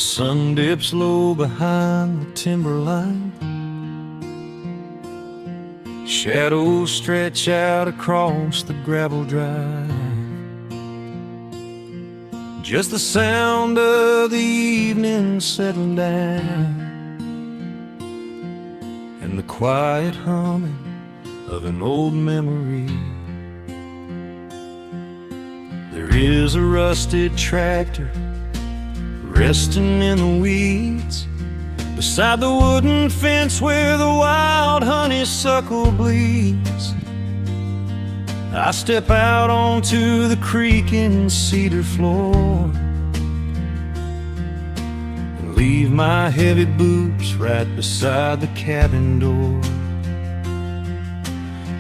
sun dips low behind the timberline. Shadows stretch out across the gravel drive. Just the sound of the evening settling down, and the quiet humming of an old memory. There is a rusted tractor resting in the weeds beside the wooden fence where the wild honeysuckle bleeds. I step out onto the creaking cedar floor and leave my heavy boots right beside the cabin door.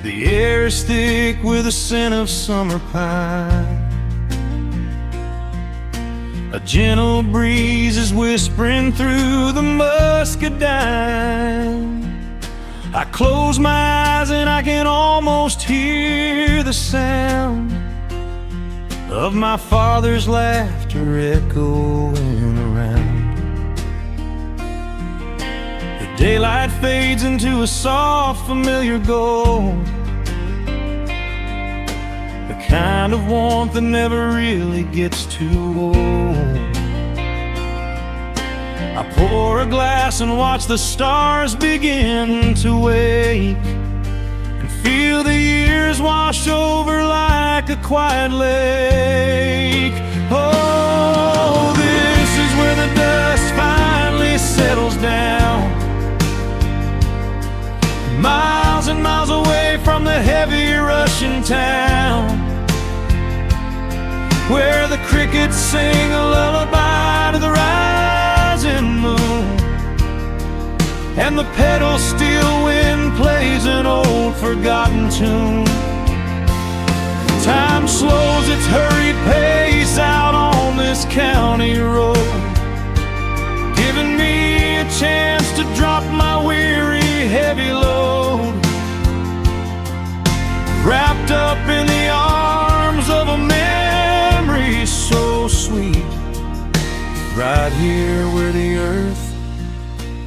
The air is thick with the scent of summer pine. A gentle breeze is whispering through the muscadine. I close my eyes and I can almost hear the sound of my father's laughter echoing around. The daylight fades into a soft, familiar gold, the kind of warmth that never really gets too old. I pour a glass and watch the stars begin to wake, and feel the years wash over like a quiet lake. Oh, this is where the dust finally settles down, miles and miles away from the heavy Russian town, where the crickets sing a lullaby to the rising moon, and the pedal steel wind plays an old forgotten tune. Time slows its hurried pace out on this county road, giving me a chance to drop my weary heavy load, wrapped up in the arms of a memory so sweet, right here where the earth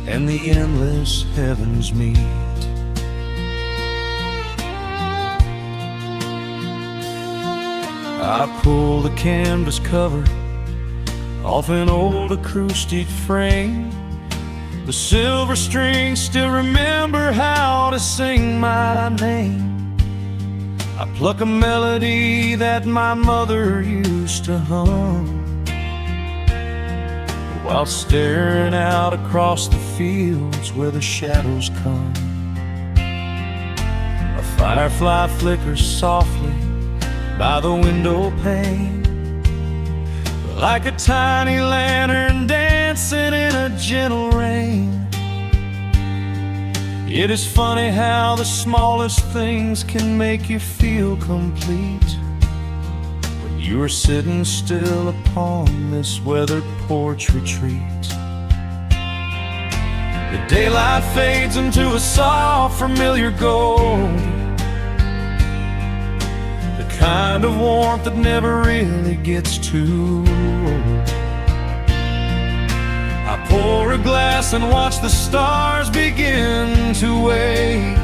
and the endless heavens meet. I pull the canvas cover off an old acoustic frame. The silver strings still remember how to sing my name. I pluck a melody that my mother used to hum while staring out across the fields where the shadows come. A firefly flickers softly by the window pane, like a tiny lantern dancing in a gentle rain. It is funny how the smallest things can make you feel complete when you are sitting still upon this weathered porch retreat. The daylight fades into a soft, familiar gold, the kind of warmth that never really gets too old. I pour a glass and watch the stars begin to wake,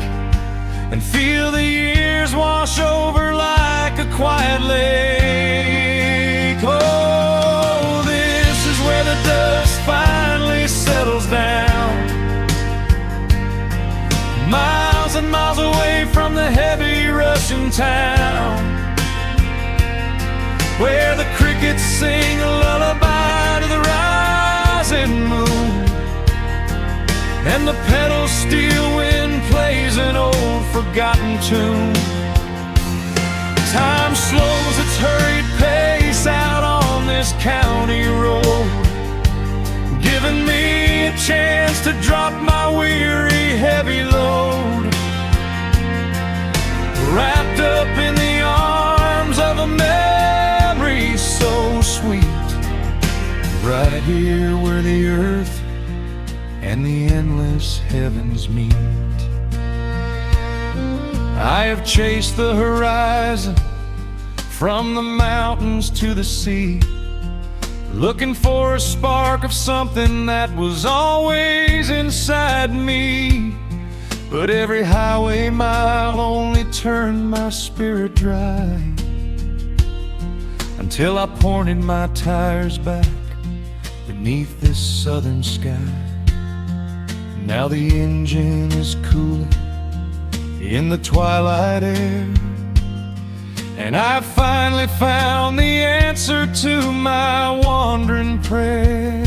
and feel the years wash over like a quiet lake. Oh, this is where the dust finally settles down, miles and miles away from the heavy Russian town, where the crickets sing a lullaby to the rising moon, and the pedal steel wind plays an old forgotten tune. Time slows its hurried pace out on this county road, giving me a chance to drop my weary heavy load, wrapped up in the arms of a memory so sweet, right here where the earth and the endless heavens meet. I have chased the horizon from the mountains to the sea, looking for a spark of something that was always inside me. But every highway mile only turned my spirit dry, until I pointed my tires back beneath this southern sky. Now the engine is cooling in the twilight air, and I finally found the answer to my wandering prayer.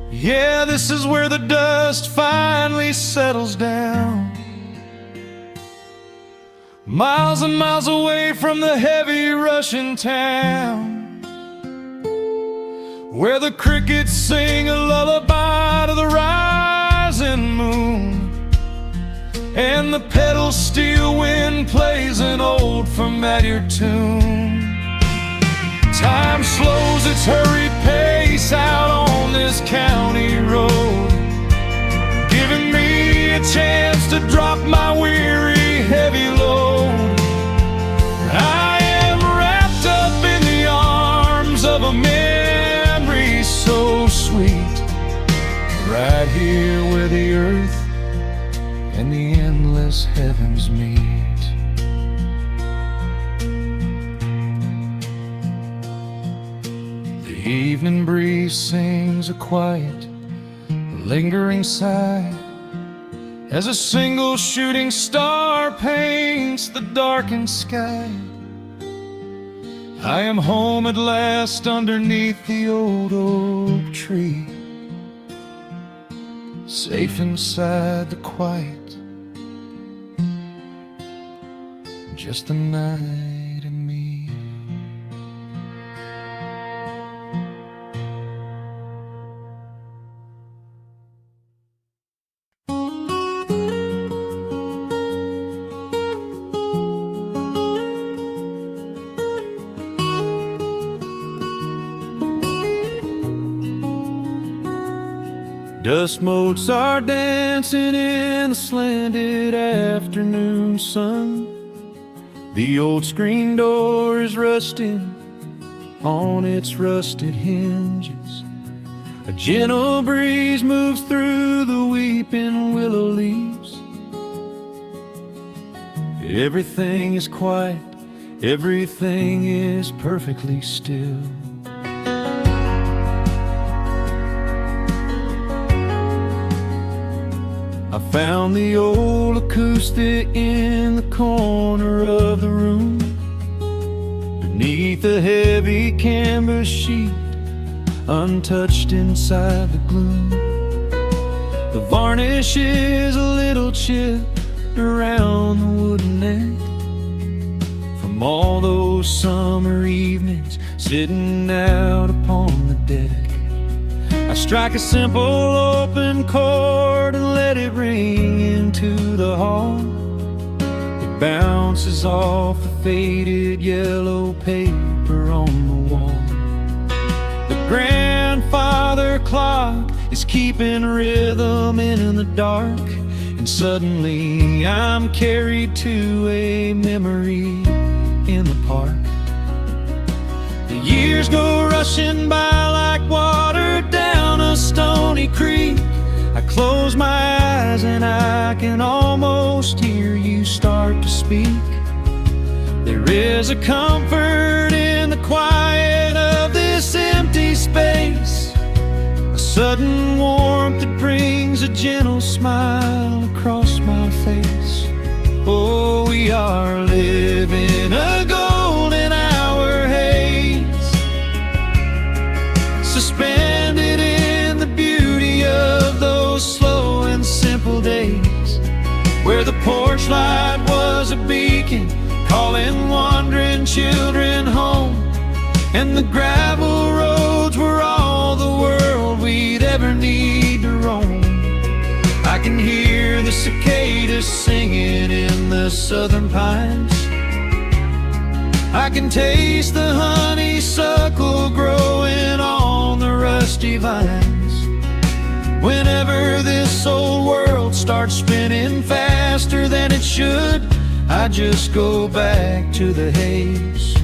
Yeah, this is where the dust finally settles down, miles and miles away from the heavy Russian town, where the crickets sing a lullaby to the rising moon, and the pedal steel wind plays an old familiar tune. Time slows its hurried pace out on this county road, giving me a chance to drop my weary, heavy load. I am wrapped up in the arms of a memory so sweet, right here where the earth and the endless heavens meet. The evening breeze sings a quiet, lingering sigh, as a single shooting star paints the darkened sky. I am home at last underneath the old oak tree, safe inside the quiet, just the night and me. Dust motes are dancing in the slanted afternoon sun. The old screen door is rusting on its rusted hinges. A gentle breeze moves through the weeping willow leaves. Everything is quiet, everything is perfectly still. I found the old acoustic in the corner of the room, beneath a heavy canvas sheet, untouched inside the gloom. The varnish is a little chipped around the wooden neck, from all those summer evenings sitting out upon the deck. I strike a simple open chord and let it ring into the hall. It bounces off the faded yellow paper on the wall. The grandfather clock is keeping rhythm in the dark, and suddenly I'm carried to a memory in the park. The years go rushing by like water down a stony creek. I close my eyes and I can almost hear you start to speak. There is a comfort in the quiet of this empty space, a sudden warmth that brings a gentle smile across my face. Oh, we are living a golden hour haze, suspended in the beauty of those slow and simple days, where the porch light was a beacon calling wandering children home, and the gravel roads were all the world we'd ever need to roam. I can hear the cicadas singing in the southern pines. I can taste the honeysuckle growing on the rusty vines. Whenever this old world starts spinning faster than it should, I just go back to the haze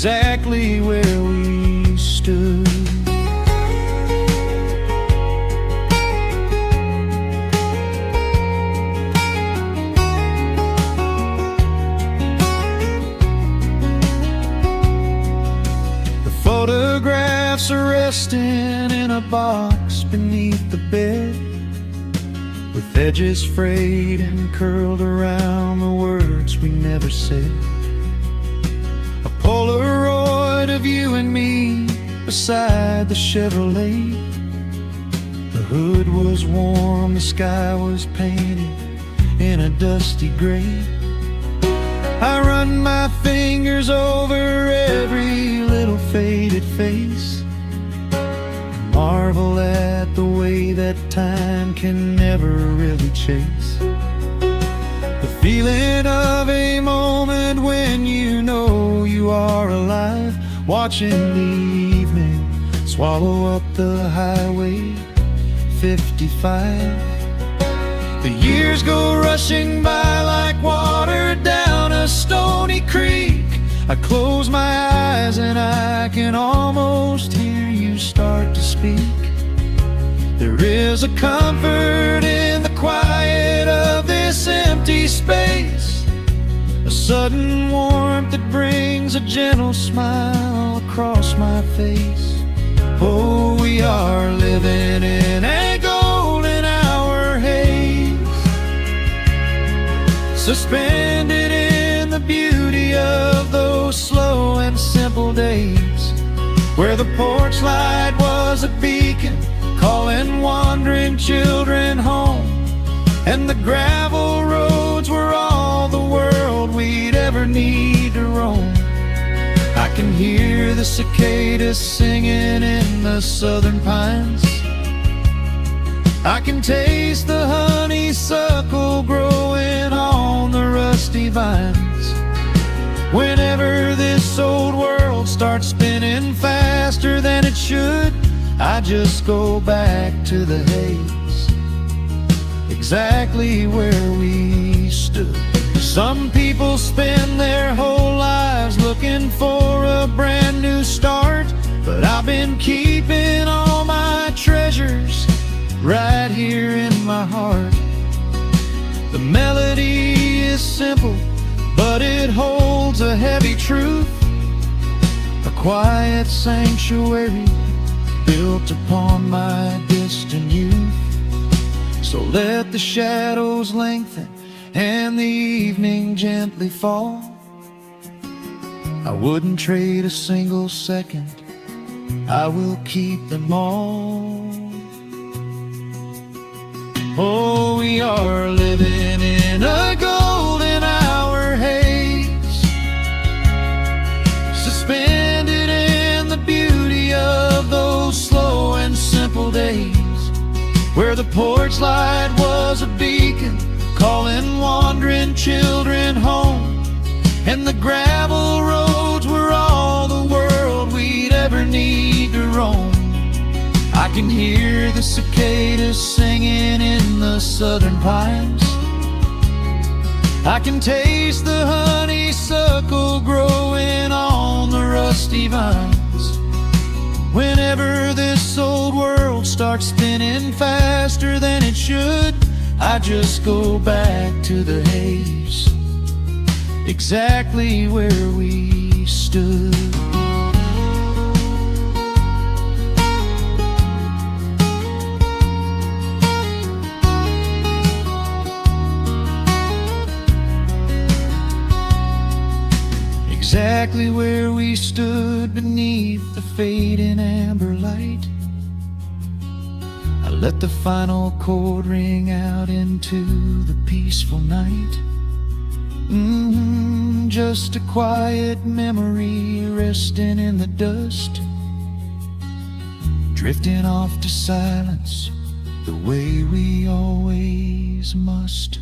exactly where we stood. The photographs are resting in a box beneath the bed, with edges frayed and curled around the words we never said. A Polaroid of you and me beside the Chevrolet. The hood was warm, the sky was painted in a dusty gray. I run my fingers over every little faded face, marvel at the way that time can never really chase. The feeling of a moment when you know you are alive, watching the evening swallow up the highway 55. The years go rushing by like water down a stony creek. I close my eyes and I can almost hear you start to speak. There is a comfort in the quiet of this empty space, a sudden warmth that brings a gentle smile across my face. Oh, we are living in a golden hour haze, suspended in the beauty of those slow and simple days, where the porch light was a beacon calling wandering children home, and the gravel roads were all the world we'd ever need to roam. I can hear the cicadas singing in the southern pines, I can taste the honeysuckle growing on the rusty vines. Whenever this old world starts spinning faster than it should, I just go back to the haze, exactly where we stood. Some people spend their whole lives looking for a brand new start, but I've been keeping all my treasures right here in my heart. The melody is simple, but it holds a heavy truth, a quiet sanctuary built upon my distant youth. So let the shadows lengthen and the evening gently fall. I wouldn't trade a single second, I will keep them all. Oh, we are living in a golden hour haze, suspended in the beauty of those slow and simple days, where the porch light was a beacon calling wandering children home, and the gravel roads were all the world we'd ever need to roam. I can hear the cicadas singing in the southern pines, I can taste the honeysuckle growing on the rusty vines. Whenever this old world starts spinning faster than it should, I just go back to the haze, exactly where we stood. Exactly where we stood beneath the fading amber light. I let the final chord ring out into the peaceful night. Just a quiet memory resting in the dust, drifting off to silence the way we always must.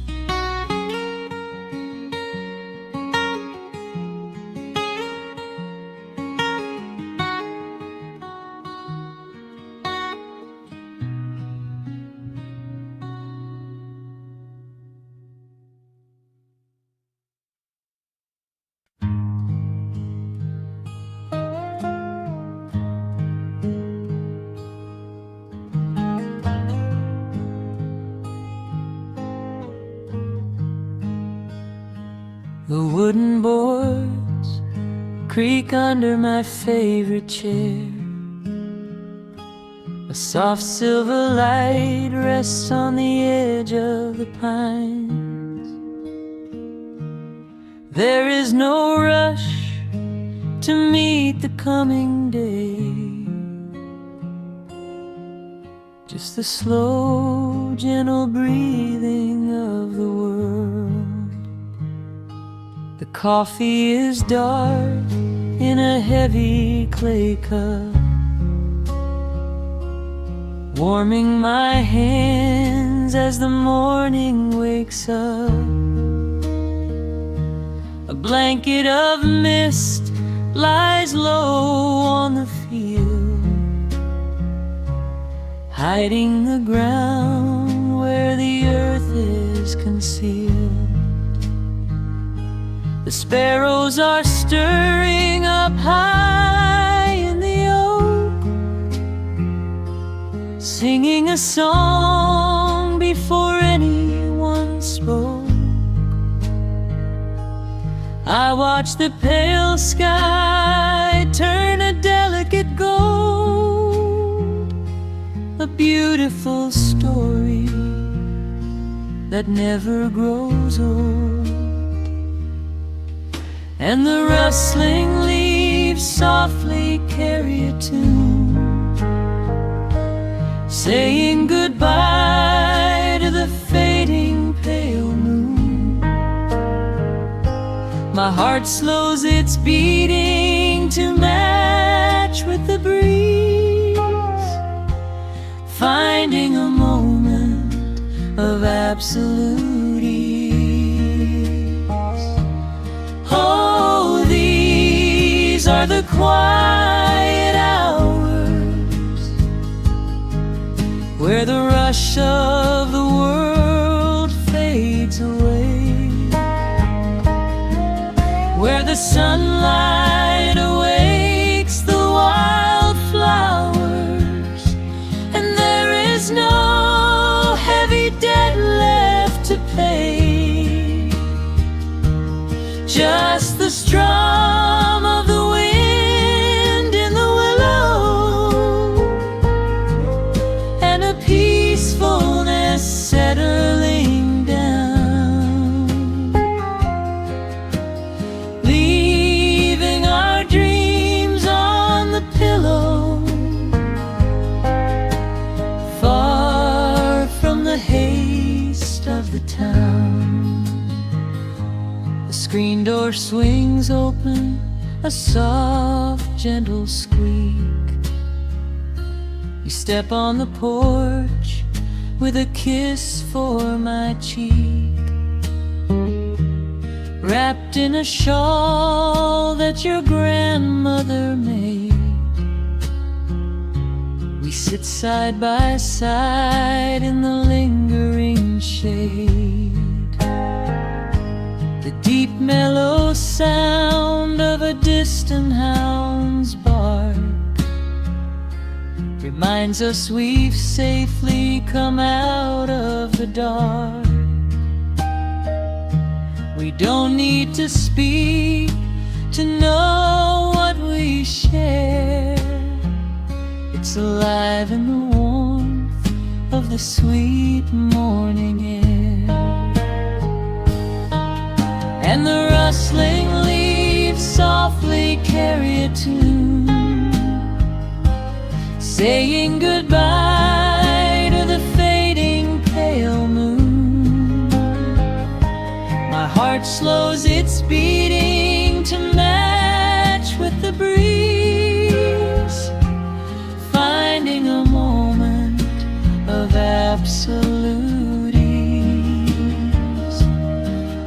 wooden boards creak under my favorite chair. A soft silver light rests on the edge of the pines. There is no rush to meet the coming day, just the slow, gentle breathing of the world. The coffee is dark in a heavy clay cup, warming my hands as the morning wakes up. A blanket of mist lies low on the field, hiding the ground where the earth is concealed. The sparrows are stirring up high in the oak, singing a song before anyone spoke. I watch the pale sky turn a delicate gold, a beautiful story that never grows old. And the rustling leaves softly carry a tune, saying goodbye to the fading pale moon. My heart slows its beating to match with the breeze, finding a moment of absolute ease. Oh, these are the quiet hours where the rush of the world fades away, where the sunlight awakes the wildflowers, and there is no heavy debt left to pay, just the strum of the wind in the willow, and a peacefulness settling down, leaving our dreams on the pillow, far from the haste of the town. The screen door swings open, a soft, gentle squeak. You step on the porch with a kiss for my cheek, wrapped in a shawl that your grandmother made. We sit side by side in the lingering shade. The deep mellow sound of a distant hound's bark reminds us we've safely come out of the dark. We don't need to speak to know what we share. It's alive in the warmth of the sweet morning air. And the rustling leaves softly carry a tune, saying goodbye to the fading pale moon. My heart slows its beating to match with the breeze, finding a moment of absolute ease.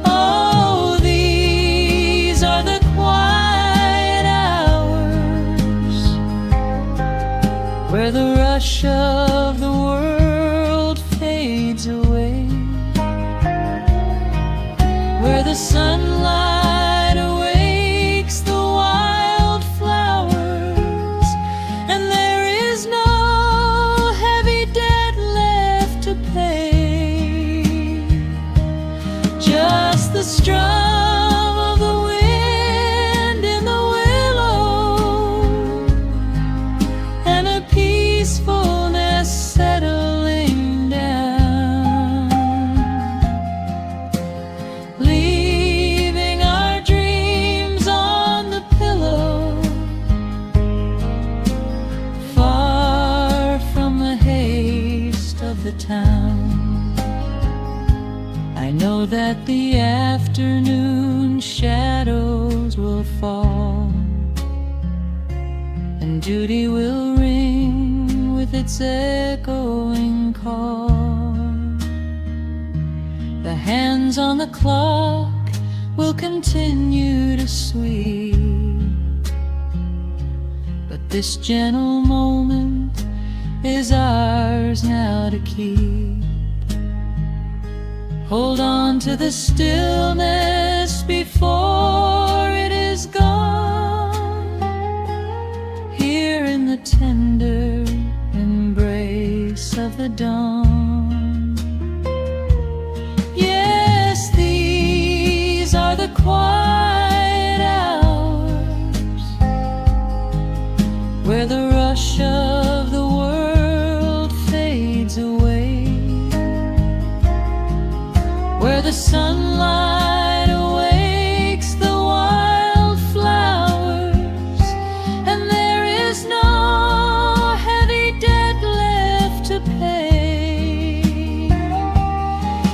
Oh, these are the quiet hours where the rush of the world fades away, where the sunlight awakes the wildflowers, and there is no heavy debt left to pay, just the strum of the town. I know that the afternoon shadows will fall, and duty will ring with its echoing call. The hands on the clock will continue to sweep, but this gentle moment is ours now to keep. Hold on to the stillness before it is gone, here in the tender embrace of the dawn. Yes, these are the quiet hours where the rush of the world fades away, where the sunlight awakes the wildflowers, and there is no heavy debt left to pay.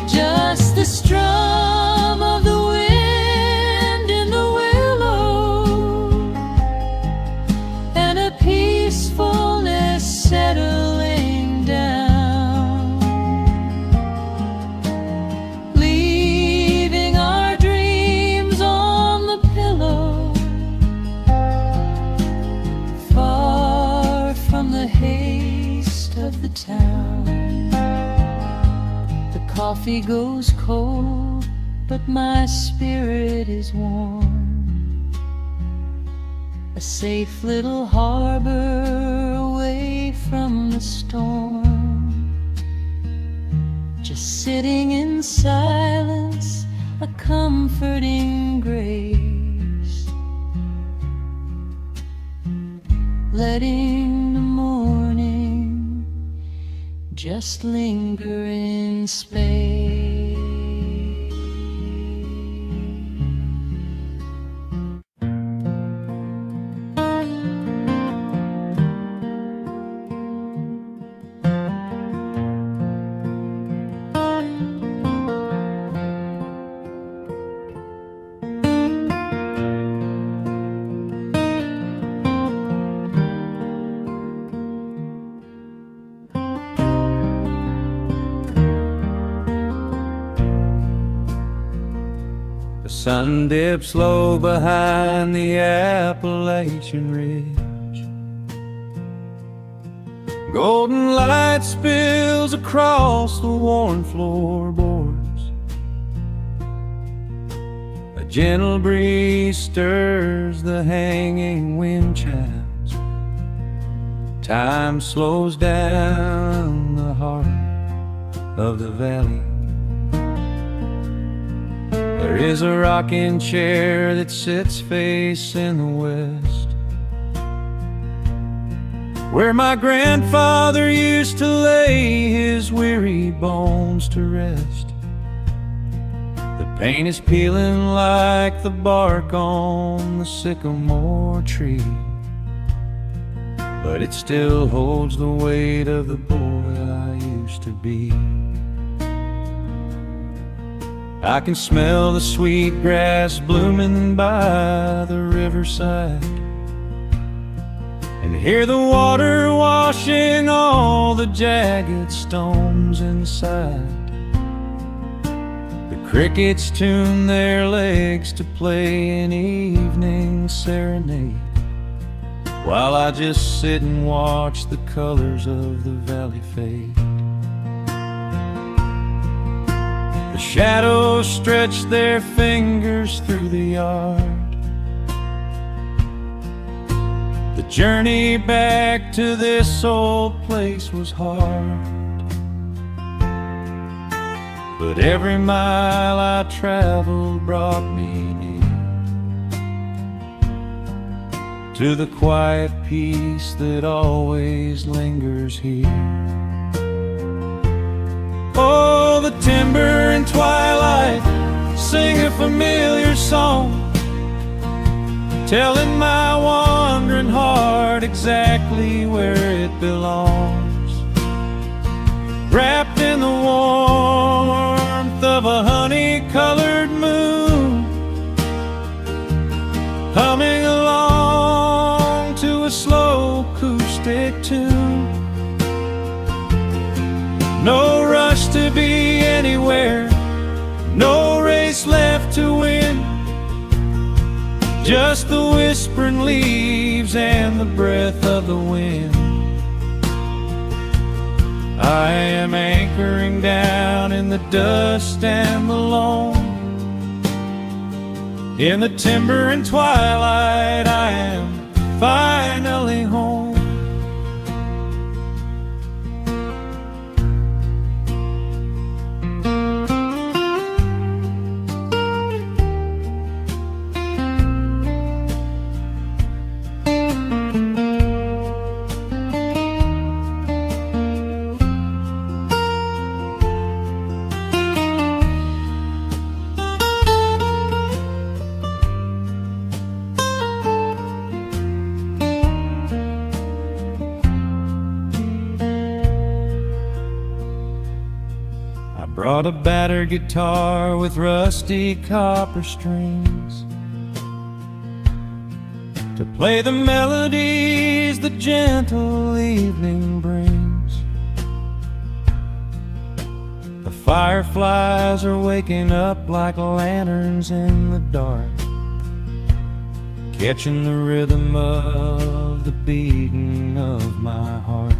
Just the strum of the wind in the willow, and a peacefulness settling down, leaving our dreams on the pillow, far from the haste of the town. The coffee goes cold, but my spirit is warm. A safe little harbor away from the storm, just sitting in silence, a comforting grace, letting the morning just linger in space. The sun dips low behind the Appalachian Ridge. Golden light spills across the worn floorboards. A gentle breeze stirs the hanging wind chimes. Time slows down the heart of the valley. There is a rocking chair that sits facing the west, where my grandfather used to lay his weary bones to rest. The paint is peeling like the bark on the sycamore tree, but it still holds the weight of the boy I used to be. I can smell the sweet grass blooming by the riverside, and hear the water washing all the jagged stones inside. The crickets tune their legs to play an evening serenade, while I just sit and watch the colors of the valley fade. The shadows stretch their fingers through the yard. The journey back to this old place was hard, but every mile I traveled brought me near to the quiet peace that always lingers here. Oh, the timber and twilight sing a familiar song, telling my wandering heart exactly where it belongs. wrapped in the warmth of a honey-colored moon, humming along to a slow acoustic tune. No rush to be anywhere, no race left to win, just the whispering leaves and the breath of the wind. I am anchoring down in the dust and the loam. In the timber and twilight, I am finally home. Brought a battered guitar with rusty copper strings to play the melodies the gentle evening brings. The fireflies are waking up like lanterns in the dark, catching the rhythm of the beating of my heart.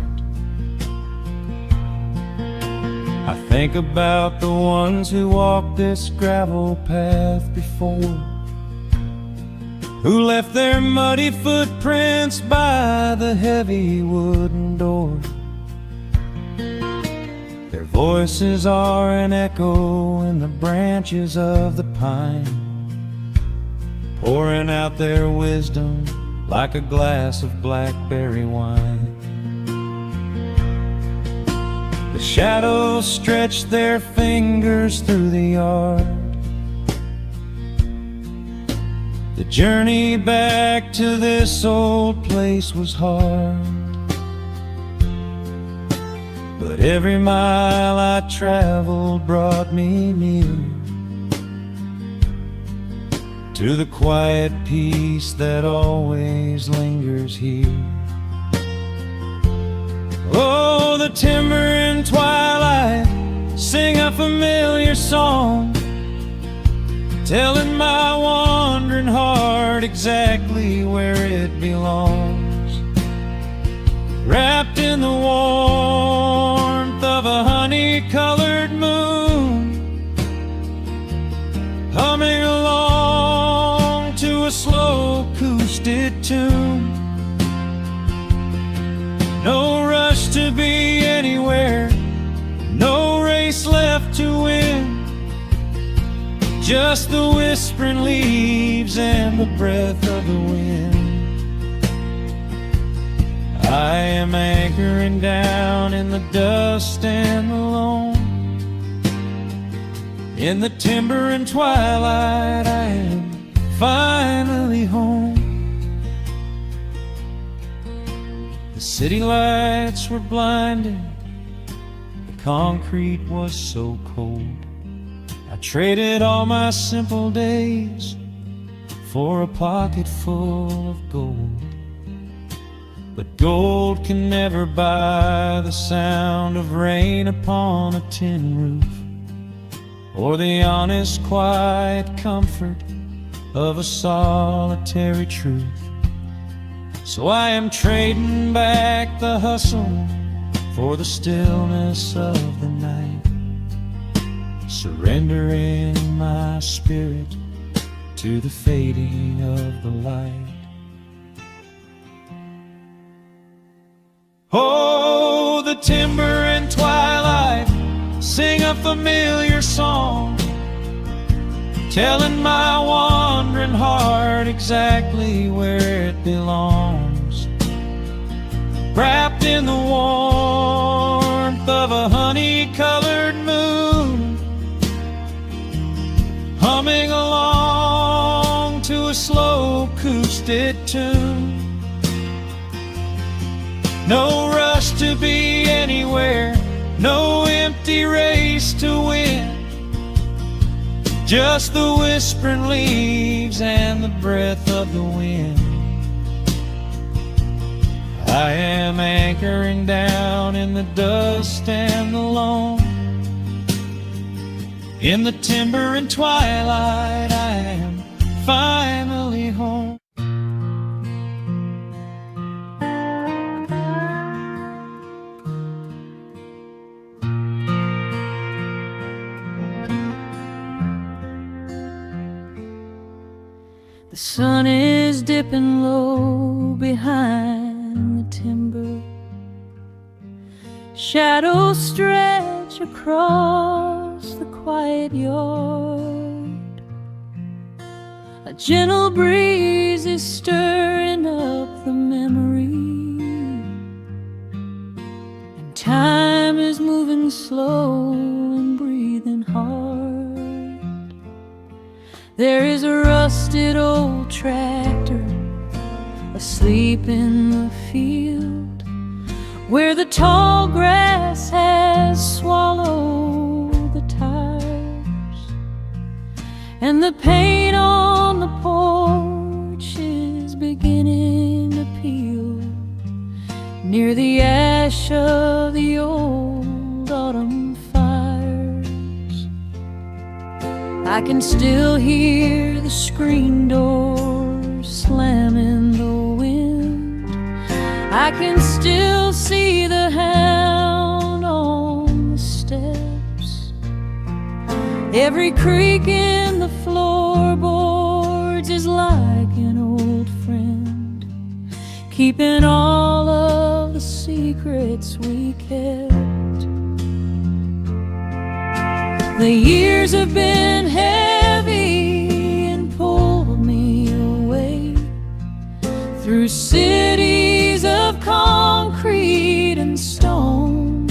I think about the ones who walked this gravel path before, who left their muddy footprints by the heavy wooden door. Their voices are an echo in the branches of the pine, pouring out their wisdom like a glass of blackberry wine. The shadows stretch their fingers through the yard. The journey back to this old place was hard, but every mile I traveled brought me near to the quiet peace that always lingers here. Oh, the timber and twilight sing a familiar song, telling my wandering heart exactly where it belongs. Wrapped in the warmth of a honey-colored moon, humming along to a slow acoustic tune. No rush to be anywhere, no race left to win, just the whispering leaves and the breath of the wind. I am anchoring down in the dust and the loam. In the timber and twilight, I am finally home. The city lights were blinding, the concrete was so cold. I traded all my simple days for a pocket full of gold. But gold can never buy the sound of rain upon a tin roof, or the honest, quiet comfort of a solitary truth. So I am trading back the hustle for the stillness of the night, surrendering my spirit to the fading of the light. Oh, the timber and twilight sing a familiar song, telling my wandering heart exactly where it belongs. Wrapped in the warmth of a honey-colored moon, humming along to a slow acoustic tune. No rush to be anywhere, no empty race to win. Just the whispering leaves and the breath of the wind. I am anchoring down in the dust and the loam. In the timber and twilight, I am finally home. The sun is dipping low behind the timber. Shadows stretch across the quiet yard. A gentle breeze is stirring up the memory, and time is moving slow and breathing hard. There is a rusted old tractor asleep in the field, where the tall grass has swallowed the tires, and the paint on the porch is beginning to peel near the ash of the old autumn fires. I can still hear the screen door slam in the wind. I can still see the hound on the steps. Every creak in the floorboards is like an old friend, keeping all of the secrets we kept. The years have been heavy and pulled me away through cities of concrete and stone.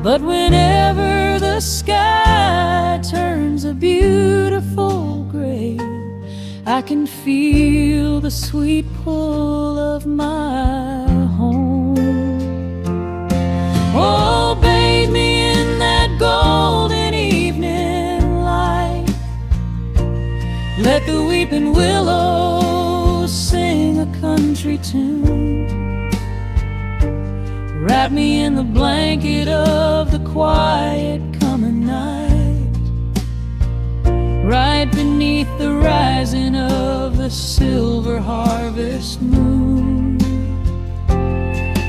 But whenever the sky turns a beautiful gray, I can feel the sweet pull of my home. Oh, bathe me in that golden evening light. Let the weeping willows sing a country tune. Wrap me in the blanket of the quiet coming night, right beneath the rising of the silver harvest moon.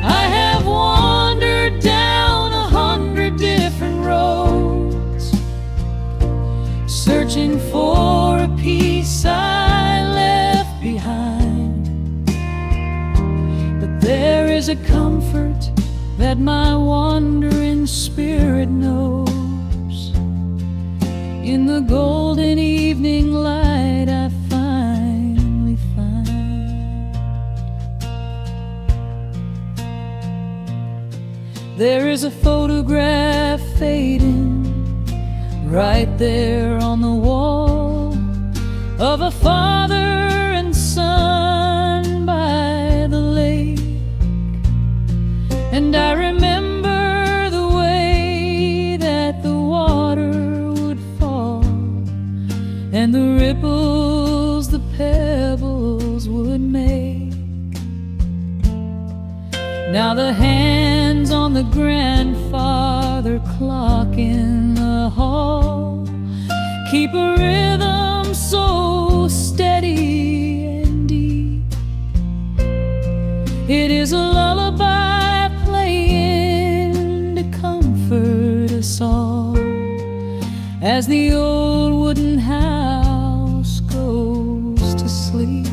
I have wandered down 100 different roads, searching for a piece I left behind. But there is a comfort that my wandering spirit knows. In the golden evening light I finally find. There is a photograph fading right there on the wall, of a father and son by the lake. And I remember the way that the water would fall, and the ripples the pebbles would make. Now the hands on the grandfather clock in the hall keep a rhythm so steady and deep. It is a lullaby playing to comfort us all as the old wooden house goes to sleep.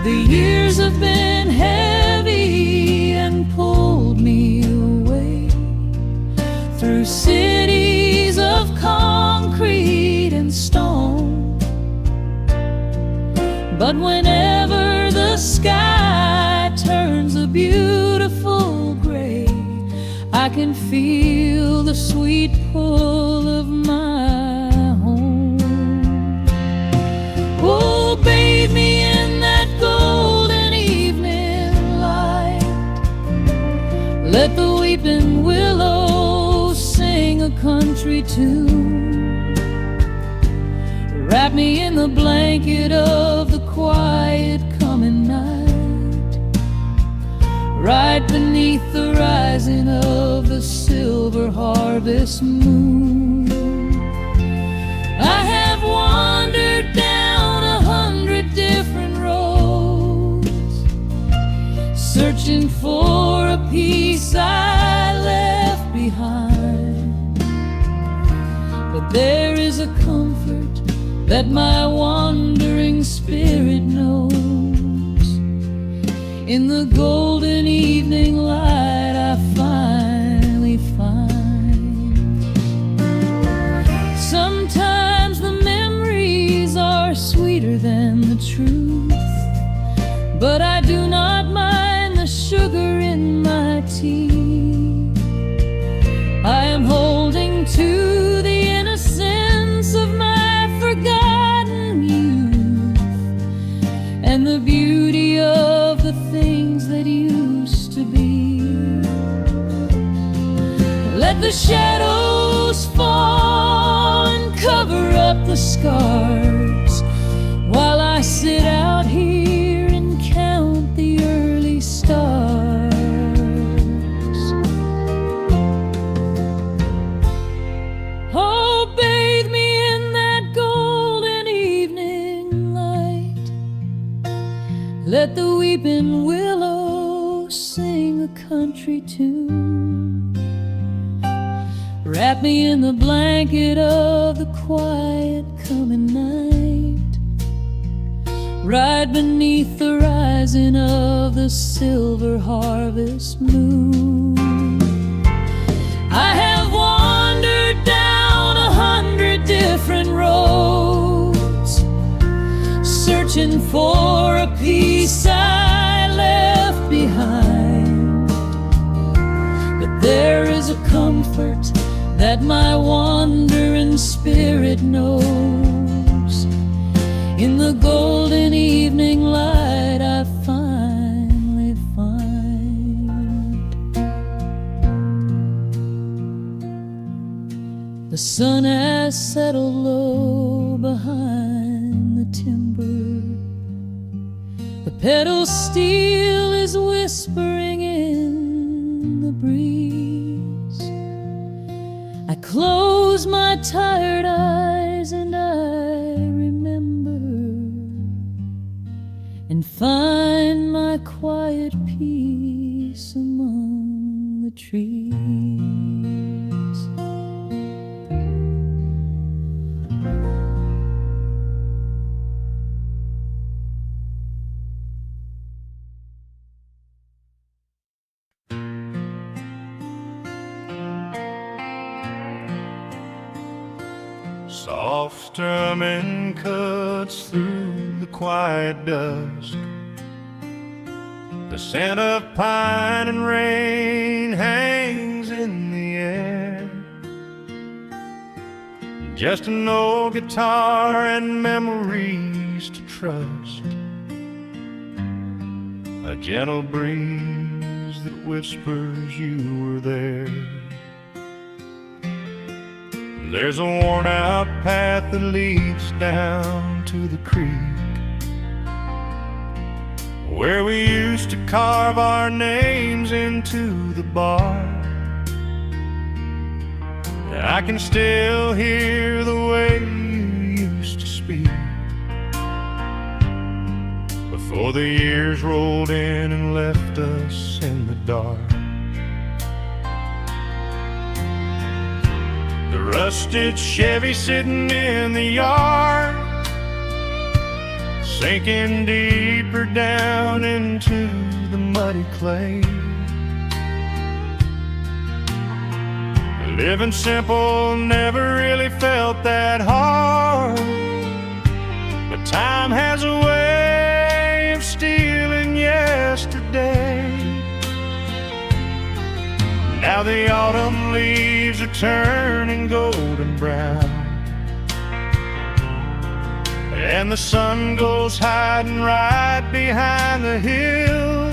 The years have been heavy and pulled me away through cities of concrete and stone. But whenever the sky turns a beautiful gray, I can feel the sweet pull of my home. Oh, bathe me in that golden evening light. Let the weeping willow sing a country tune. Wrap me in the blanket of the quiet coming night, right beneath the rising of the silver harvest moon. I have wandered down 100 different roads, searching for a piece I left behind. But there is a comfort that my wandering spirit knows. In the golden evening light I finally find. Sometimes the memories are sweeter than the truth, but I do not mind the sugar in my tea. I am holding to the innocence of my forgotten youth, and the beauty of the things that used to be. Let the shadows fall and cover up the scars, while I sit out here and count the early stars. Oh, bathe me in that golden evening light. Let the weeping willow sing a country tune. Wrap me in the blanket of the quiet coming night, right beneath the rising of the silver harvest moon. I have wandered down 100 different roads, searching for a piece I left behind. But there is a comfort that my wandering spirit knows. In the golden evening light I finally find. The sun has settled low behind the timber. The pedal steel is whispering in the breeze. I close my tired eyes and I remember, and find my quiet peace among the trees. Soft strumming cuts through the quiet dusk. The scent of pine and rain hangs in the air. Just an old guitar and memories to trust. A gentle breeze that whispers you were there. There's a worn-out path that leads down to the creek, where we used to carve our names into the bark. I can still hear the way you used to speak before the years rolled in and left us in the dark. The rusted Chevy sitting in the yard, sinking deeper down into the muddy clay. Living simple never really felt that hard, but time has a way of stealing yesterday. Now the autumn leaves are turning golden brown, and the sun goes hiding right behind the hill.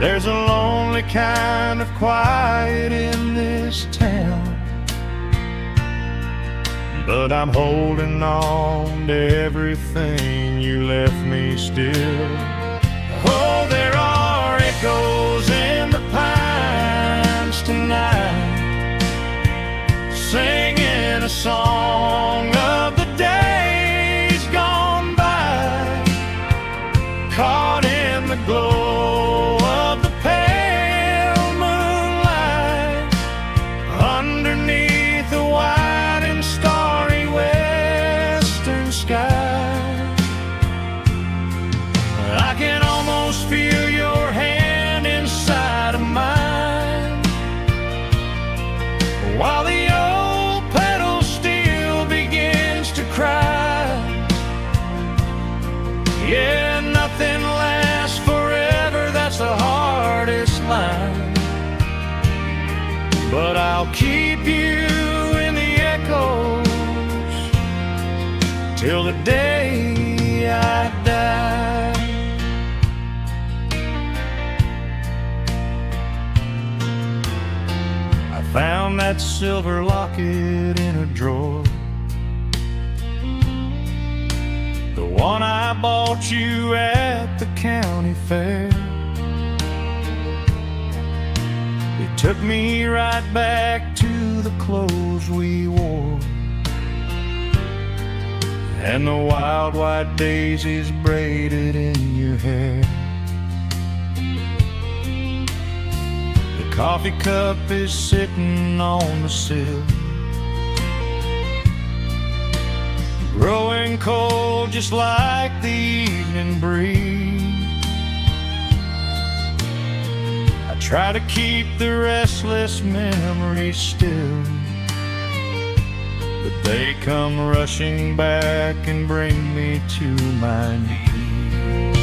There's a lonely kind of quiet in this town, but I'm holding on to everything you left me still. Oh, there are echoes in the pines tonight, singing a song of the days gone by, caught in the glow of the pale moonlight, underneath the white and starry western sky. I can almost feel your hand inside of mine, while the old pedal steel begins to cry. Yeah, nothing lasts forever, that's the hardest line, but I'll keep you in the echoes till the day I die. I found that silver locket in a drawer, the one I bought you at the county fair. It took me right back to the clothes we wore, and the wild white daisies braided in your hair. The coffee cup is sitting on the sill, growing cold just like the evening breeze. I try to keep the restless memories still, but they come rushing back and bring me to my knees.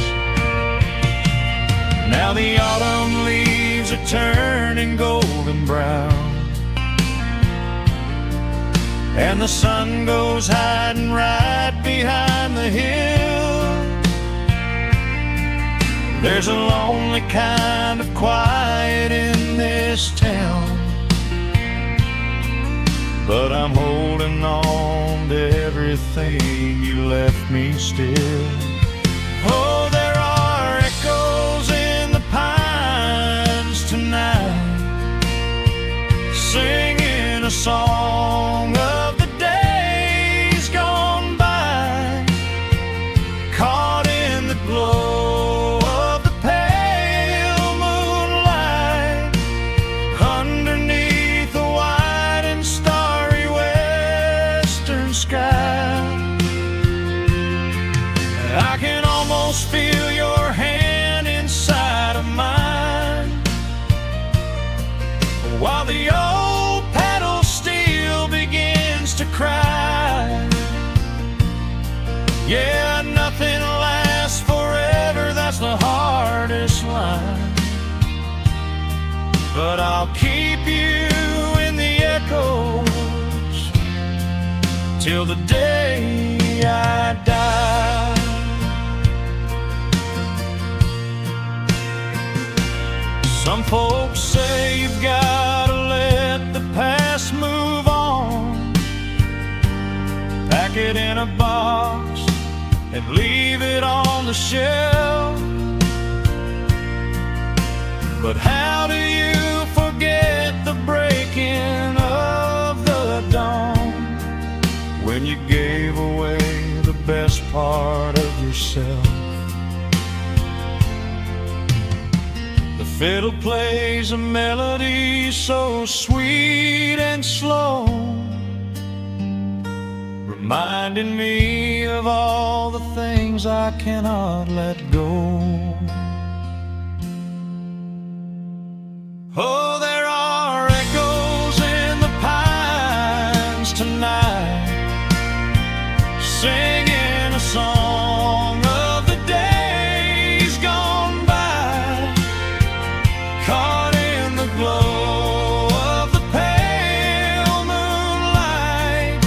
Now the autumn leaves are turning golden brown, and the sun goes hiding right behind the hill. There's a lonely kind of quiet in this town, but I'm holding on to everything you left me still. Oh, there are echoes in the pines tonight, singing a song of the days gone by, caught in the glow of the pale moonlight, underneath the white and starry western sky. I can almost feel your hand inside of mine, while the old pedal steel begins to cry. Yeah, nothing lasts forever, that's the hardest line, but I'll keep you in the echoes till the day I die. Some folks say you've gotta let the past move on, pack it in a box and leave it on the shelf. But how do you forget the breaking of the dawn, when you gave away the best part of yourself? The fiddle plays a melody so sweet and slow, reminding me of all the things I cannot let go. Oh, there are echoes in the pines tonight, singing a song of the days gone by, caught in the glow of the pale moonlight,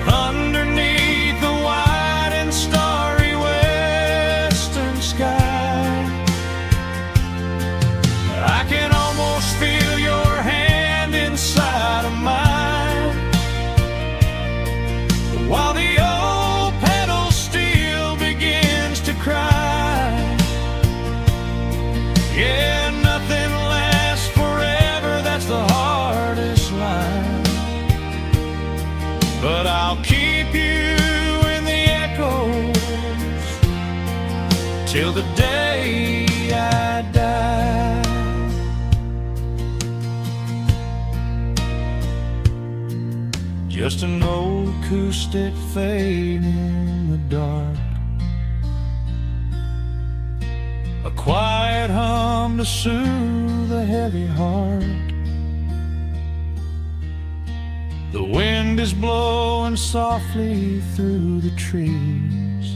underneath the white and starry western sky. Yeah, nothing lasts forever, that's the hardest line. But I'll keep you in the echoes till the day I die. Just an old acoustic fading in the dark, a quiet hum to soothe a heavy heart. The wind is blowing softly through the trees,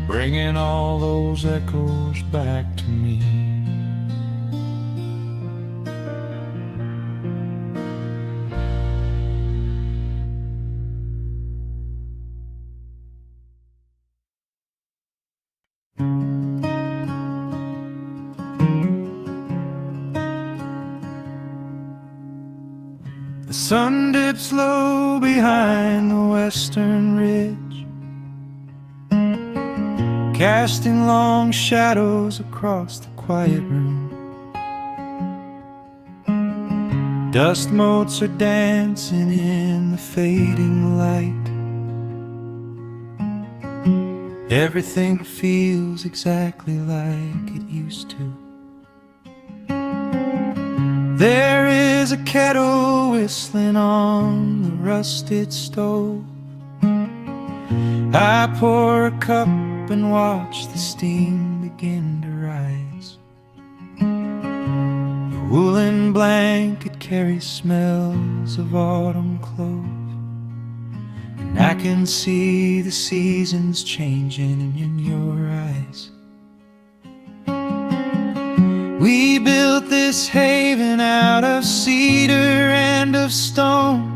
bringing all those echoes back to me. The sun dips low behind the western ridge, casting long shadows across the quiet room. Dust motes are dancing in the fading light. Everything feels exactly like it used to. There is a kettle whistling on the rusted stove. I pour a cup and watch the steam begin to rise. The woolen blanket carries smells of autumn clove, and I can see the seasons changing in your eyes. We built this haven out of cedar and of stone,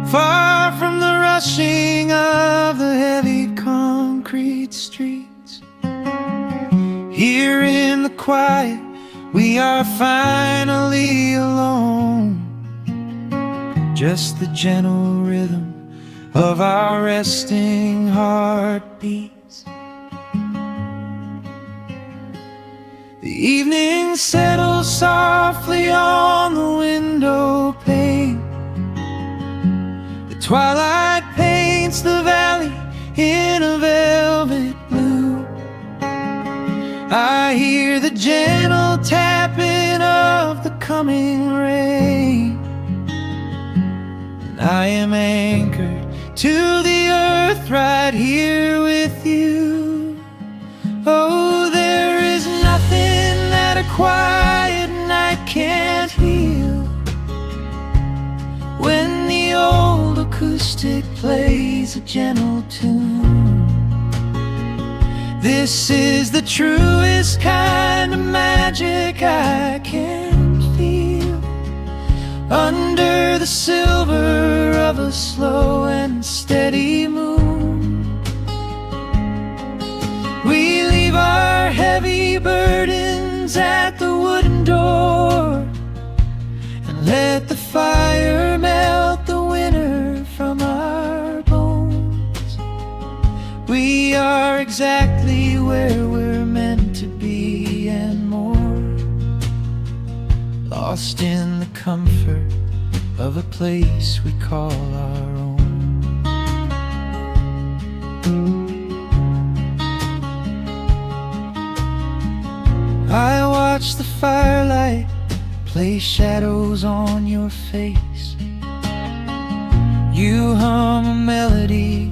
far from the rushing of the heavy concrete streets. Here in the quiet, we are finally alone. Just the gentle rhythm of our resting heartbeats. The evening settles softly on the window pane. The twilight paints the valley in a velvet blue. I hear the gentle tapping of the coming rain, and I am anchored to the earth right here with you. Oh, there is nothing that a quiet night can't heal, when the old acoustic plays a gentle tune. This is the truest kind of magic I can feel, under the silver of a slow and steady moon. We leave our heavy burdens at the wooden door, and let the fire melt the winter from our bones. We are exactly where we're meant to be and more, lost in the comfort of a place we call our own. I watch the firelight play shadows on your face. You hum a melody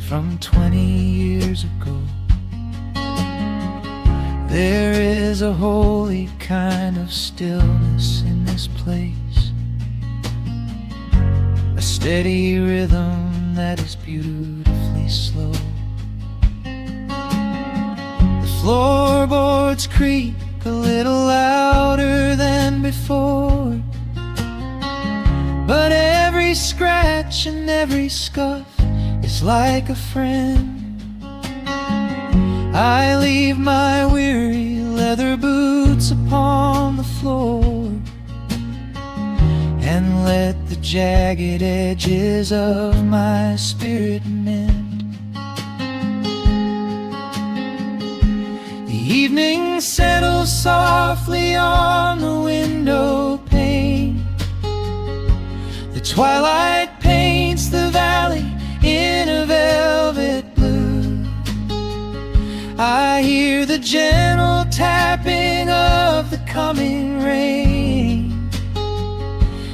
from 20 years ago. There is a holy kind of stillness in this place, a steady rhythm that is beautifully slow. The floorboards creak a little louder than before, but every scratch and every scuff is like a friend. I leave my weary leather boots upon the floor, and let the jagged edges of my spirit mend. evening settles softly on the window pane. The twilight paints the valley in a velvet blue. I hear the gentle tapping of the coming rain,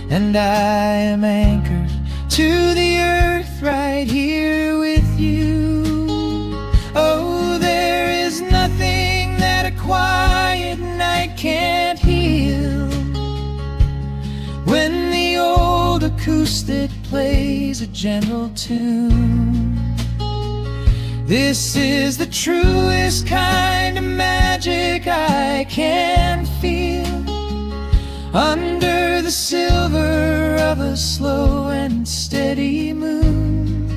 and I am anchored to the earth right here with you. Oh, there is nothing that a quiet night can't heal. When the old acoustic plays a gentle tune, this is the truest kind of magic I can feel. Under the silver of a slow and steady moon,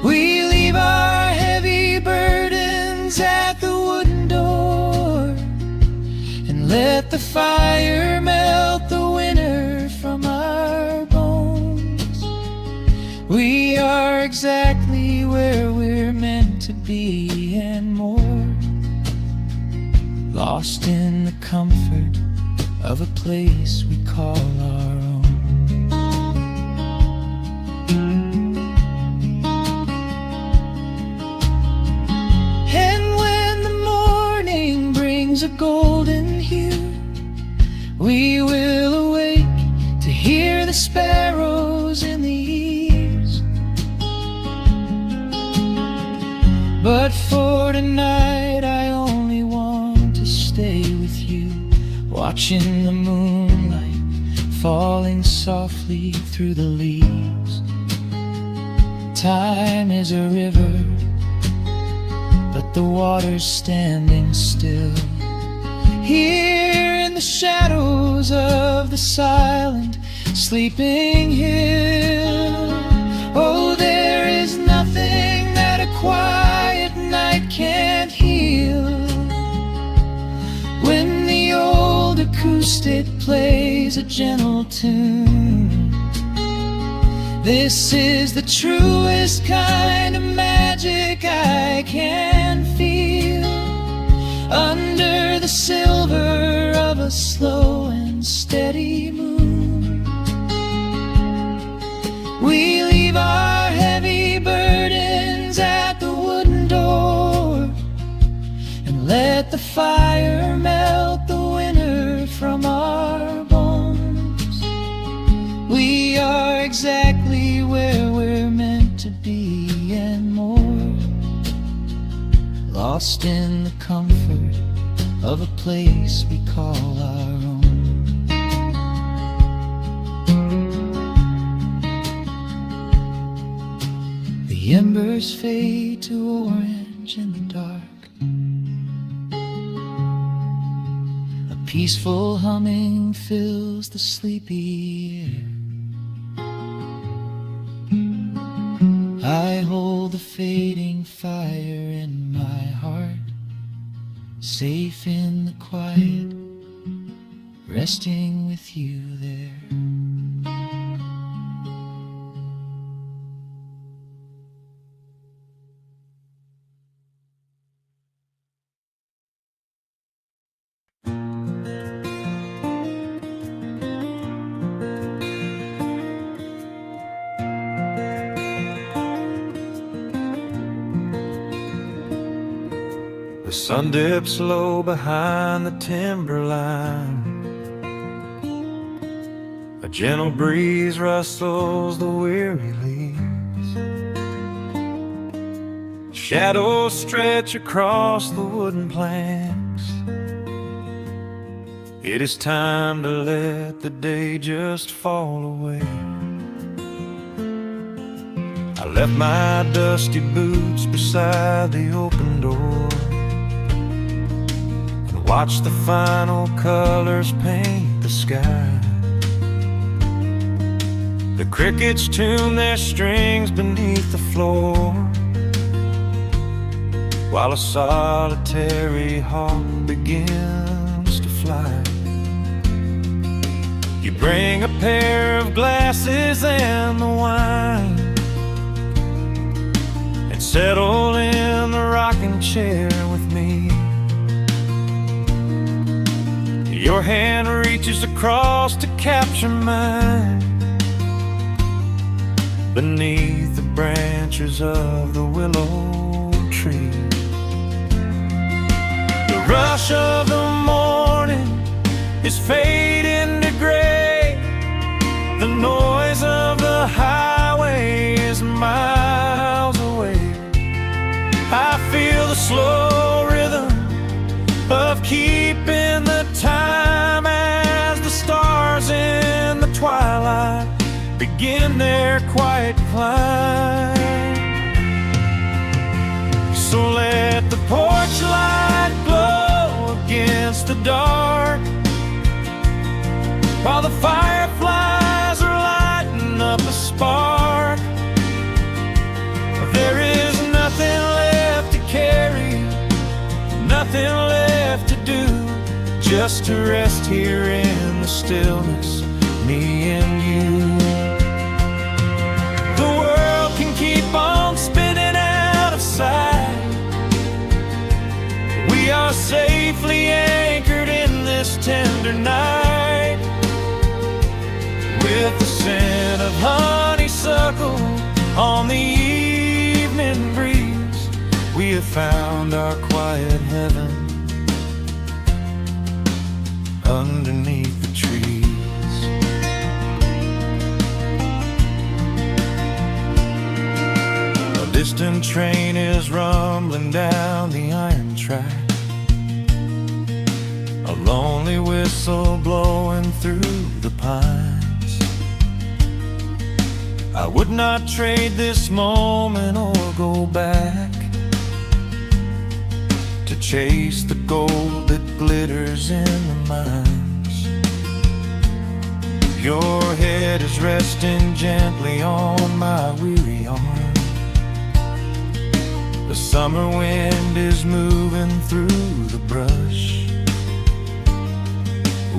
we leave our heavy burdens at the wooden door, and let the fire melt the winter from our bones. We are exactly where we're meant to be and more, lost in the comfort of a place we call our own. And when the morning brings a golden hue, we will awake to hear the sparrows in the eaves. But for tonight I only want to stay with you, watching the moonlight falling softly through the leaves. Time is a river, but the water's standing still. Here in the shadows of the silent sleeping hill, oh, there is nothing that a quiet night can't heal. When the old acoustic plays a gentle tune, this is the truest kind of magic I can feel. Under the silver of a slow and steady moon, we leave our heavy burdens at the wooden door, and let the fire melt the winter from our bones. We are exactly where we're meant to be and more, lost in the comfort of a place we call our own. The embers fade to orange in the dark. A peaceful humming fills the sleepy air. I hold the fading fire in my heart, safe in the quiet, resting with you there. The sun dips low behind the timberline. A gentle breeze rustles the weary leaves. Shadows stretch across the wooden planks. It is time to let the day just fall away. I left my dusty boots beside the open door, watch the final colors paint the sky. The crickets tune their strings beneath the floor, while a solitary hawk begins to fly. You bring a pair of glasses and the wine, and settle in the rock rocking chair with me. Your hand reaches across to capture mine beneath the branches of the willow tree. The rush of the morning is fading to gray. The noise of the highway is miles away. I feel the slow rhythm of keeping the time as the stars in the twilight begin their quiet climb. So let the porch light glow against the dark, while the fireflies are lighting up a spark. There is nothing left to carry, nothing left to do, just to rest here in the stillness, me and you. The world can keep on spinning out of sight. We are safely anchored in this tender night. With the scent of honeysuckle on the evening breeze, we have found our quiet heaven underneath the trees. A distant train is rumbling down the iron track, a lonely whistle blowing through the pines. I would not trade this moment or go back to chase the gold that glitters in the mines. Your head is resting gently on my weary arm. The summer wind is moving through the brush.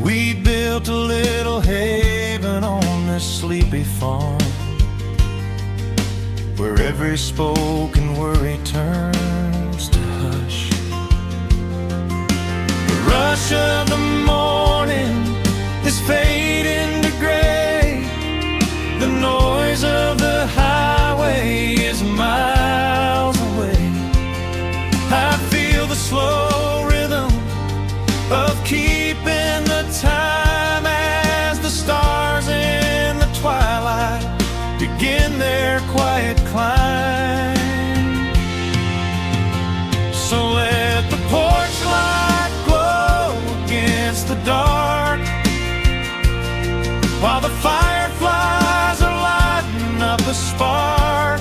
We built a little haven on this sleepy farm, where every spoken worry turns to hush. The rush of the morning is fading to gray. The noise of the highway is miles away. I feel the slow rhythm of keeping the time as the stars in the twilight begin their quiet climb. So let the porch light glow against the dark, while the fireflies are lighting up a spark.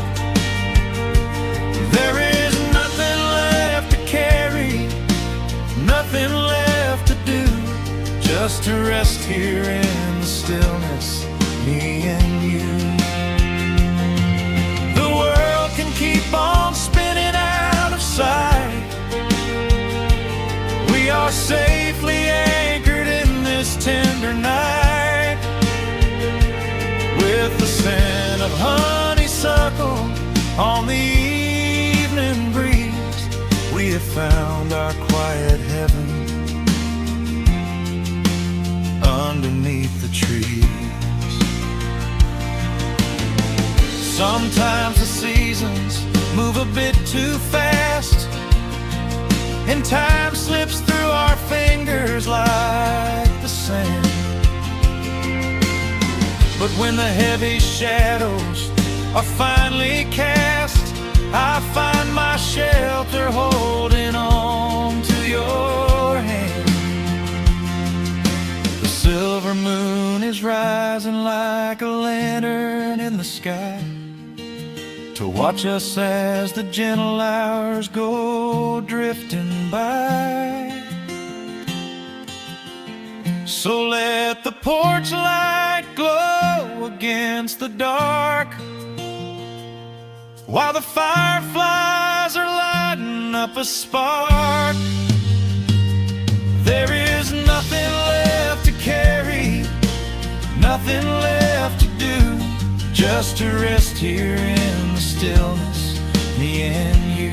There is nothing left to carry, nothing left to do, just to rest here in the stillness, me and you. Keep on spinning out of sight. We are safely anchored in this tender night. With the scent of honeysuckle on the evening breeze, we have found our quiet heaven underneath the trees. Sometimes the seasons move a bit too fast, and time slips through our fingers like the sand. But when the heavy shadows are finally cast, I find my shelter holding on to your hand. The silver moon is rising like a lantern in the sky, to watch us as the gentle hours go drifting by. So let the porch light glow against the dark, while the fireflies are lighting up a spark. There is nothing left to carry, nothing left to do, just to rest here in the stillness, me and you.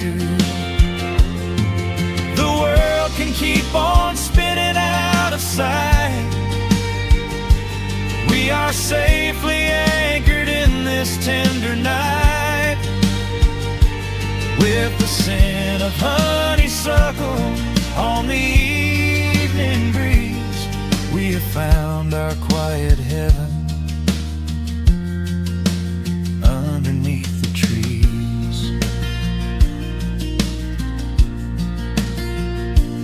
with the scent of honeysuckle on the evening breeze. We have found our quiet heaven underneath the trees.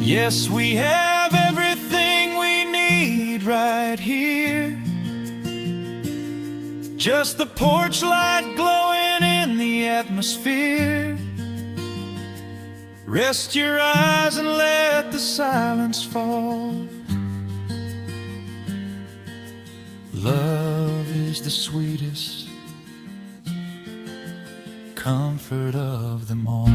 Yes, we have everything we need right here. Just the porch light glowing in the atmosphere. Rest your eyes and let the silence fall. Love is the sweetest comfort of them all.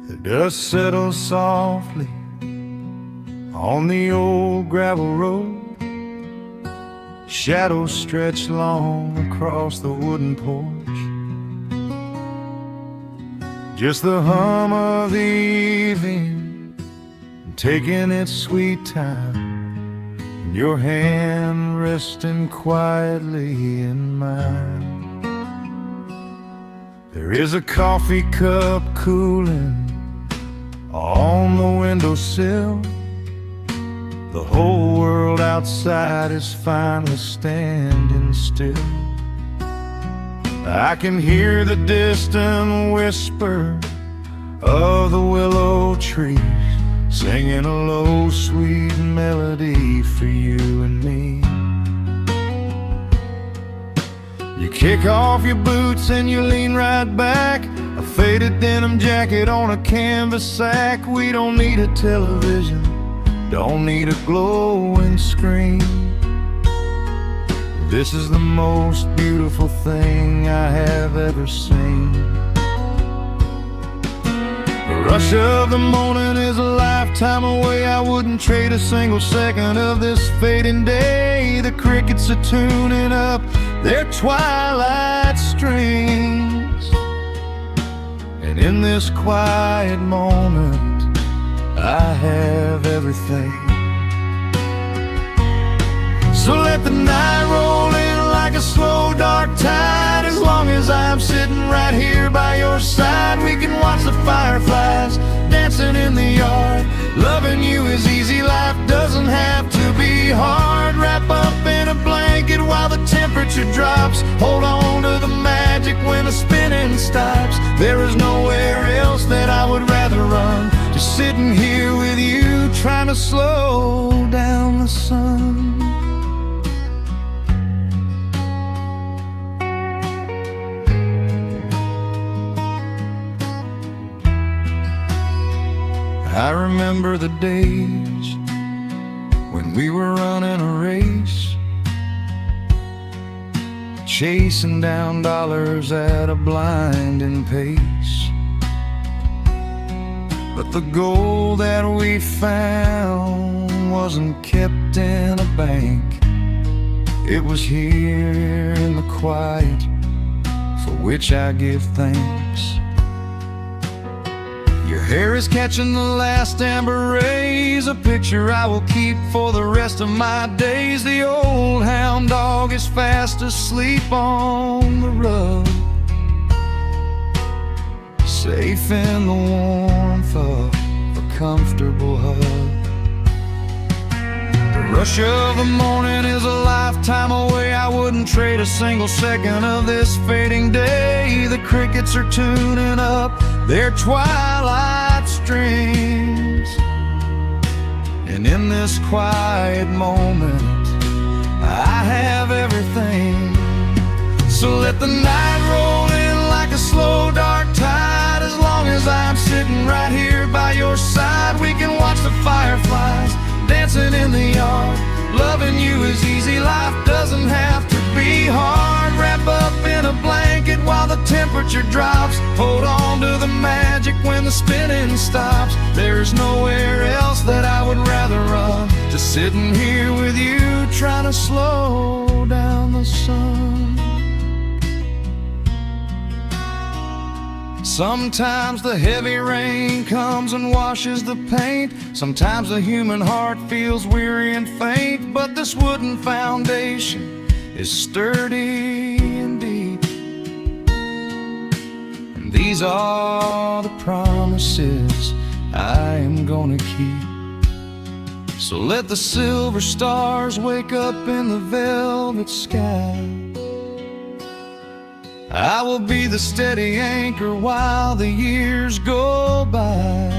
The dust settles softly on the old gravel road. Shadows stretch long across the wooden porch. Just the hum of the evening taking its sweet time, and your hand resting quietly in mine. There is a coffee cup cooling on the windowsill. The whole world outside is finally standing still. I can hear the distant whisper of the willow trees, singing a low, sweet melody for you and me. You kick off your boots and you lean right back, a faded denim jacket on a canvas sack. We don't need a television, don't need a glowing screen. This is the most beautiful thing I have ever seen. The rush of the morning is a lifetime away. I wouldn't trade a single second of this fading day. The crickets are tuning up their twilight strings, and in this quiet moment I have everything. So let the night roll in like a slow dark tide. As long as I'm sitting right here by your side, we can watch the fireflies dancing in the yard. Loving you is easy, life doesn't have to be hard. Wrap up in a blanket while the temperature drops. Hold on to the magic when the spinning stops. There is nowhere else that I would rather run, just sitting here with you, trying to slow down the sun. I remember the days when we were running a race, chasing down dollars at a blinding pace. But the gold that we found wasn't kept in a bank. It was here in the quiet, for which I give thanks. Your hair is catching the last amber rays, a picture I will keep for the rest of my days. The old hound dog is fast asleep on the rug, safe in the warmth of a comfortable hug. The rush of the morning is a lifetime away. I wouldn't trade a single second of this fading day. The crickets are tuning up their twilight strings, and in this quiet moment I have everything. So let the night roll in like a slow dark tide. As long as I'm sitting right here by your side, we can watch the fireflies dancing in the yard. Loving you is easy, life doesn't have to be hard. Wrap up in a blanket while the temperature drops. Hold on to the magic when the spinning stops. There's nowhere else that I would rather run. Just sitting here with you, trying to slow down the sun. Sometimes the heavy rain comes and washes the paint. Sometimes the human heart feels weary and faint. But this wooden foundation is sturdy and deep, and these are the promises I am gonna keep. So let the silver stars wake up in the velvet sky. I will be the steady anchor while the years go by.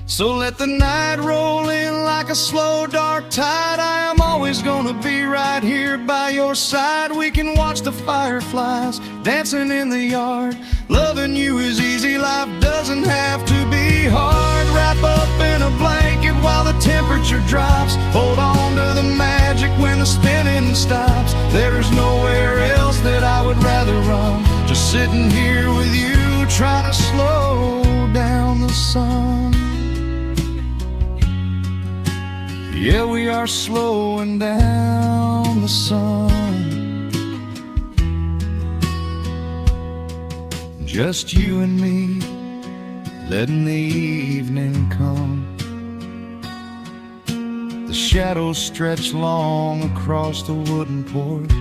So let the night roll in like a slow dark tide. I am always gonna be right here by your side. We can watch the fireflies dancing in the yard. Loving you is easy, life doesn't have to be hard. Wrap up in a blanket while the temperature drops. Hold on to the magic when the spinning stops. There's nowhere else that I would rather run. Just sitting here with you, trying to slow down the sun. Yeah, we are slowing down the sun. Just you and me, letting the evening come. The shadows stretch long across the wooden porch.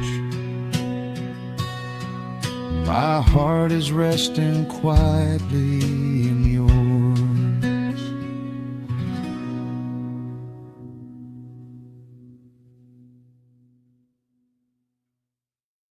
My heart is resting quietly in yours.